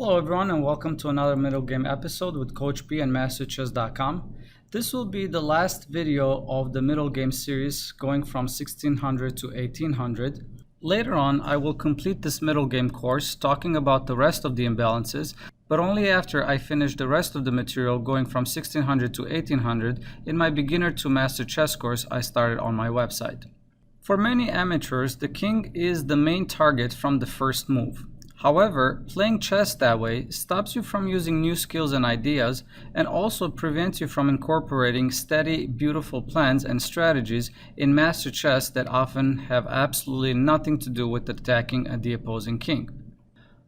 Hello everyone and welcome to another Middle Game episode with Coach B and masteryourchess.com. This will be the last video of the Middle Game series going from 1600 to 1800. Later on I will complete this Middle Game course talking about the rest of the imbalances, but only after I finish the rest of the material going from 1600 to 1800 in my beginner to master chess course I started on my website. For many amateurs, the king is the main target from the first move. However, playing chess that way stops you from using new skills and ideas and also prevents you from incorporating steady, beautiful plans and strategies in master chess that often have absolutely nothing to do with attacking the opposing king.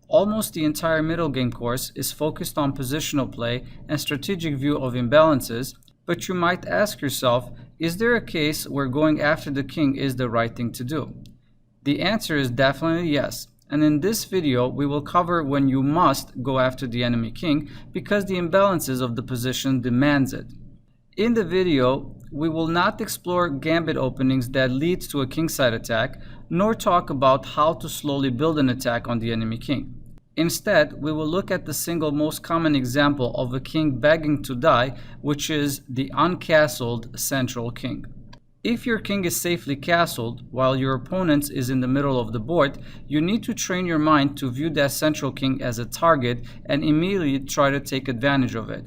Almost the entire Middle Game course is focused on positional play and strategic view of imbalances, but you might ask yourself, is there a case where going after the king is the right thing to do? The answer is definitely yes. And in this video, we will cover when you must go after the enemy king because the imbalances of the position demands it. In the video, we will not explore gambit openings that lead to a kingside attack, nor talk about how to slowly build an attack on the enemy king. Instead, we will look at the single most common example of a king begging to die, which is the uncastled central king. If your king is safely castled while your opponent is in the middle of the board, you need to train your mind to view that central king as a target and immediately try to take advantage of it.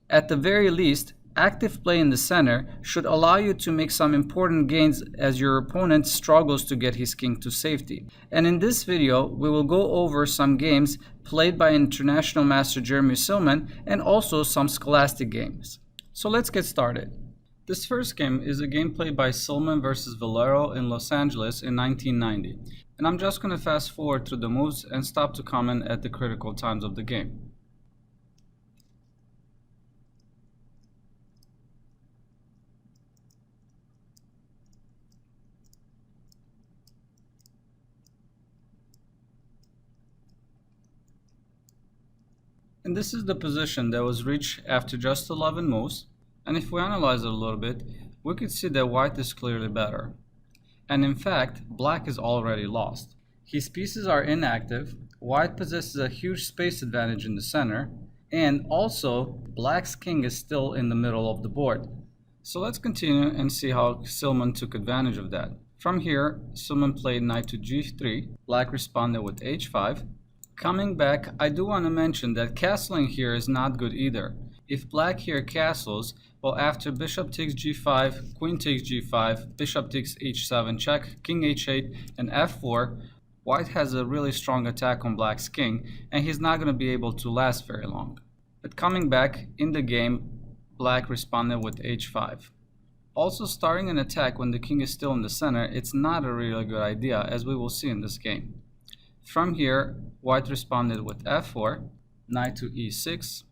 At the very least, active play in the center should allow you to make some important gains as your opponent struggles to get his king to safety. And in this video, we will go over some games played by International Master Jeremy Silman and also some scholastic games. So let's get started. This first game is a game played by Silman versus Valero in Los Angeles in 1990, and I'm just going to fast forward through the moves and stop to comment at the critical times of the game. And this is the position that was reached after just 11 moves. And if we analyze it a little bit, we could see that white is clearly better. And in fact, black is already lost. His pieces are inactive, white possesses a huge space advantage in the center, and also black's king is still in the middle of the board. So let's continue and see how Silman took advantage of that. From here, Silman played knight to g3, black responded with h5. Coming back, I do want to mention that castling here is not good either. If black here castles, well, after bishop takes g5, queen takes g5, bishop takes h7 check, king h8, and f4, white has a really strong attack on black's king, and he's not going to be able to last very long. But coming back in the game, black responded with h5. Also, starting an attack when the king is still in the center, it's not a really good idea, as we will see in this game. From here, white responded with f4, knight to e6,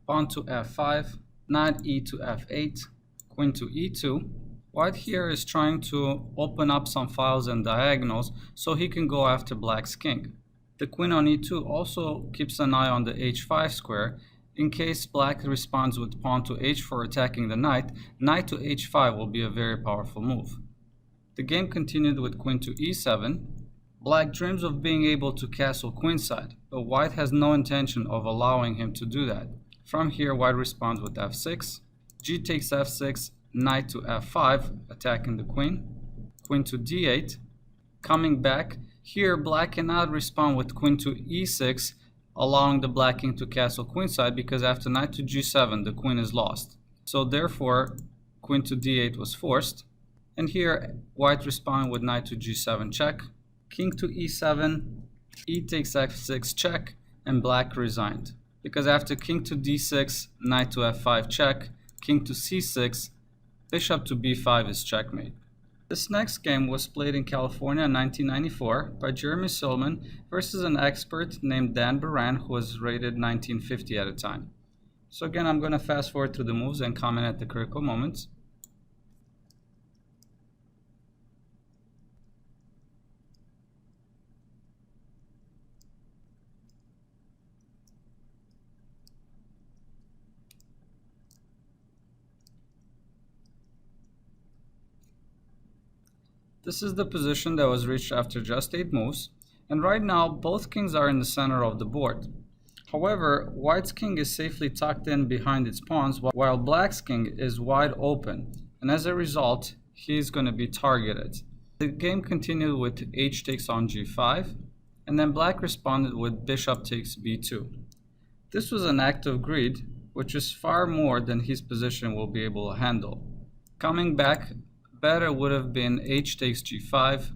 pawn to f5, knight e to f8, queen to e2. White here is trying to open up some files and diagonals so he can go after black's king. The queen on e2 also keeps an eye on the h5 square. In case black responds with pawn to h4 attacking the knight, knight to h5 will be a very powerful move. The game continued with queen to e7. Black dreams of being able to castle queenside, but white has no intention of allowing him to do that. From here, white responds with f6, g takes f6, knight to f5, attacking the queen, queen to d8. Coming back, here black cannot respond with queen to e6, allowing the black king to castle queenside because after knight to g7, the queen is lost. So therefore, queen to d8 was forced. And here, white responded with knight to g7 check, king to e7, e takes f6 check, and black resigned. Because after king to d6, knight to f5 check, king to c6, bishop to b5 is checkmate. This next game was played in California in 1994 by Jeremy Silman versus an expert named Dan Baran who was rated 1950 at the time. So again, I'm going to fast forward through the moves and comment at the critical moments. This is the position that was reached after just 8 moves, and right now both kings are in the center of the board. However, white's king is safely tucked in behind its pawns while black's king is wide open, and as a result, he's going to be targeted. The game continued with h takes on g5, and then black responded with bishop takes b2. This was an act of greed, which is far more than his position will be able to handle. Coming back, better would have been h takes g5,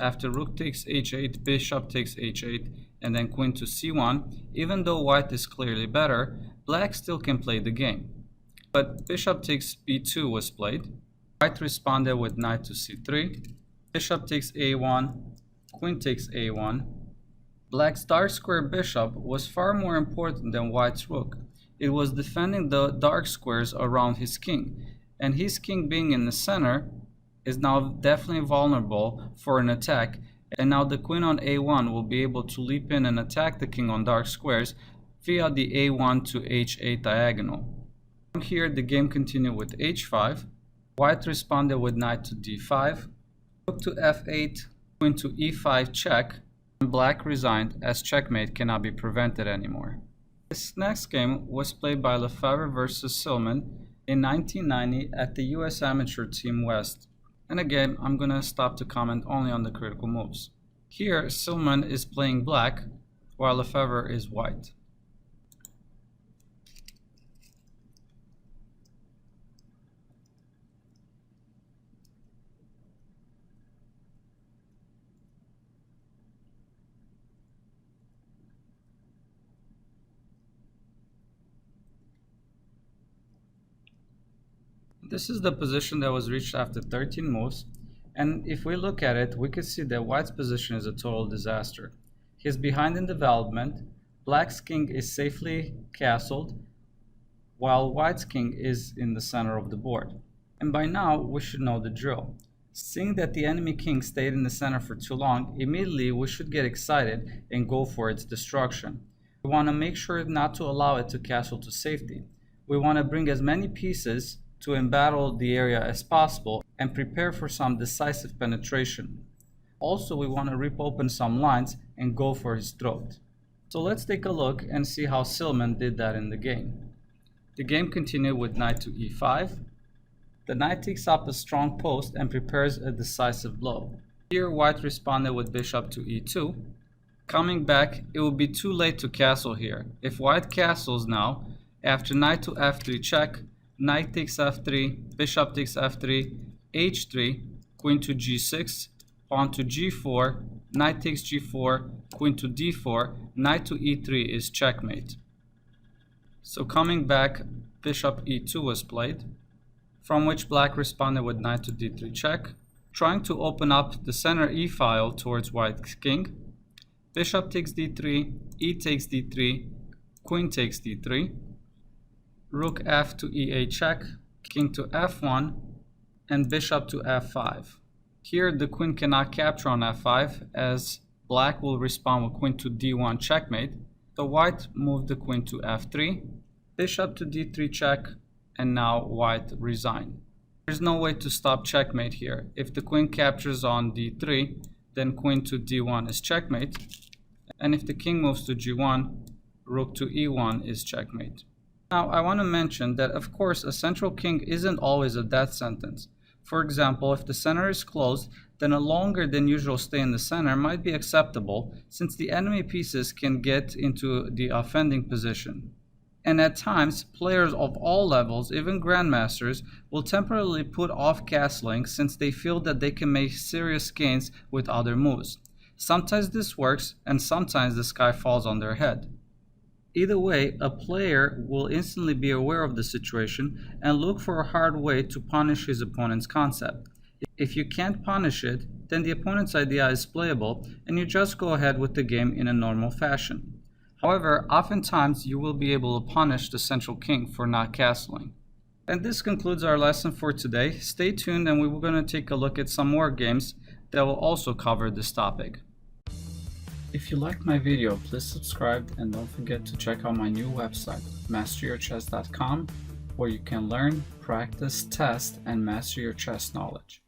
after rook takes h8, bishop takes h8, and then queen to c1. Even though white is clearly better, black still can play the game. But bishop takes b2 was played. White responded with knight to c3, bishop takes a1, queen takes a1. Black's dark square bishop was far more important than white's rook. It was defending the dark squares around his king, and his king being in the center is now definitely vulnerable for an attack, and now the queen on a1 will be able to leap in and attack the king on dark squares via the a1 to h8 diagonal. From here, the game continued with h5. White responded with knight to d5, rook to f8, queen to e5 check, and black resigned as checkmate cannot be prevented anymore. This next game was played by Lefebvre versus Silman in 1990 at the US Amateur Team West. And again, I'm going to stop to comment only on the critical moves. Here, Silman is playing black, while Lefebvre is white. This is the position that was reached after 13 moves, and if we look at it, we can see that white's position is a total disaster. He is behind in development, black's king is safely castled, while white's king is in the center of the board. And by now, we should know the drill. Seeing that the enemy king stayed in the center for too long, immediately we should get excited and go for its destruction. We want to make sure not to allow it to castle to safety. We want to bring as many pieces to embattle the area as possible and prepare for some decisive penetration. Also, we want to rip open some lines and go for his throat. So let's take a look and see how Silman did that in the game. The game continued with knight to e5. The knight takes up a strong post and prepares a decisive blow. Here, white responded with bishop to e2. Coming back, it will be too late to castle here. If white castles now, after knight to f3 check, knight takes f3, bishop takes f3, h3, queen to g6, pawn to g4, knight takes g4, queen to d4, knight to e3 is checkmate. So coming back, bishop e2 was played, from which black responded with knight to d3 check, trying to open up the center e-file towards white's king. Bishop takes d3, e takes d3, queen takes d3, rook f to e8 check, king to f1, and bishop to f5. Here the queen cannot capture on f5 as black will respond with queen to d1 checkmate. So white moved the queen to f3, bishop to d3 check, and now white resigned. There's no way to stop checkmate here. If the queen captures on d3, then queen to d1 is checkmate, and if the king moves to g1, rook to e1 is checkmate. Now, I want to mention that, of course, a central king isn't always a death sentence. For example, if the center is closed, then a longer than usual stay in the center might be acceptable, since the enemy pieces can get into the offending position. And at times, players of all levels, even grandmasters, will temporarily put off castling since they feel that they can make serious gains with other moves. Sometimes this works, and sometimes the sky falls on their head. Either way, a player will instantly be aware of the situation and look for a hard way to punish his opponent's concept. If you can't punish it, then the opponent's idea is playable and you just go ahead with the game in a normal fashion. However, oftentimes you will be able to punish the central king for not castling. And this concludes our lesson for today. Stay tuned and we're going to take a look at some more games that will also cover this topic. If you liked my video, please subscribe and don't forget to check out my new website, masteryourchess.com, where you can learn, practice, test, and master your chess knowledge.